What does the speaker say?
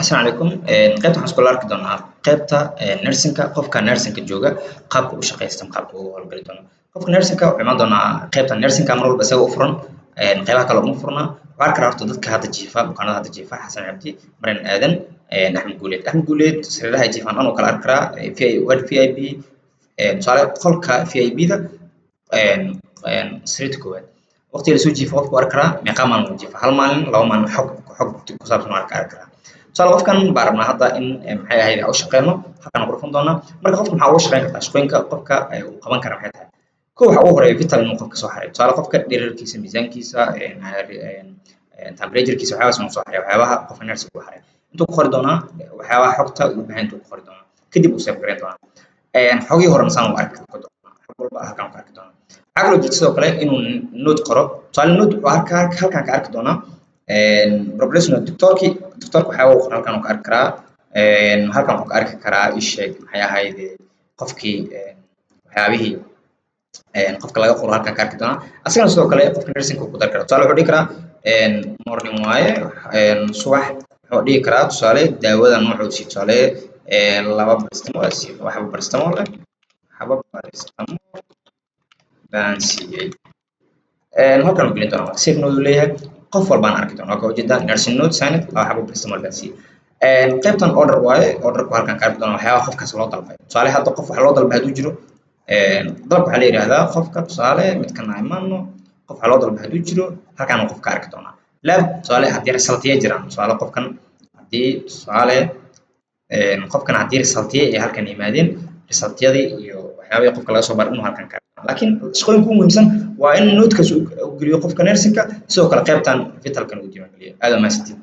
السلام عليكم qaybta waxaan isku arki doonaa qaybta nursingka qofka nursingka jooga qaabka uu shaqeysto qaabka uu hawlgali doono qofka nursingka wuxuu imaan doonaa qaybta nursingka mar walba isaga u furan qaybaha kale uma furna waxaa kala horta dadka hadda jiifa bukaanada hadda jiifa xasan cabdi marin aadan axmed guuleed sariiraha ay jiifaan anoo kala arki karaa VIP tusaale qolka VIP-da sariirta koowaad waqtiga lasoo jiifo qofku arki karaa meeqa maalin uu jiifa hal maalin laba maalin xog ku saabsan arki karaa tusaale qofkan baan rabnaa hadda in maxay ahayd aan u shaqeyno halkaan ku rufan doonaa marka qofka maxaa uga shaqeyn kartaa shaqooyinka qofka uu qaban kara maxay tahay kow waxa ugu horeeya vital inuu qofka soo xareeyo tusaale qofka dhererkiisa miisaankiisa temperaturekiisa waxyaabahaas inuu soo xareeyo waxyaabaha qofka nurse uu xareeyo intuu ku qori doonaa waxyaabaha xogta uu baahan intuu ku qori doonaa kadib uu save gareyn doonaa xogii horena saan u arki doonaa xog walba halkaan ku arki doonaa waxaa kaloo jirta sidoo kale inuu note qoro tusaale note wuxuu halkaan ka arki doonaa professional doctorka waxa uu halkaan ka arki karaa halkaan uu ka arki karaa isheeg maxay ahayd qofkii waxyaabihii qofka laga qoro halkaan ka arki doonaa asagana sidoo kale qofka nursing ku dar kara tusaale wuxuu dhihi karaa morning waaye subax wuxuu dhihi karaa tusaale daawada noocu si tusaale laba paracetamol waxa paracetamol haba paracetamol baan siiyay halkaan uu gelin doonaa save note leeyahay qof walbaan arki doonaa waa ujeedaa nursing note signed waxa paracetamol baan siiyay qaybtan order waaye orderku halkaan ka arki doonaa waxyaabaha qofkaas loo dalbay tusaale hadda qof waxa loo dalbay haduu jiro dalabka waxaa la yiraahdaa qofka tusaale midkan imaano qof waxa loo dalbay haduu jiro halkaan qofka arki doonaa lab tusaale haddii resultiye jiraan tusaale qofkan haddii tusaale qofkan haddii resultiye ay halkaan yimaadeen resultiyadii iyo waxyaabihii qofka laga soo baray inuu halkaan ka arki doonaa laakiin shaqooyinka ugu muhiimsan waa in noodkaas uu geliyo qofka nursingka sidoo kale qaybtan vitalkan uu diiwaangeliyo aad u mahadsantihiin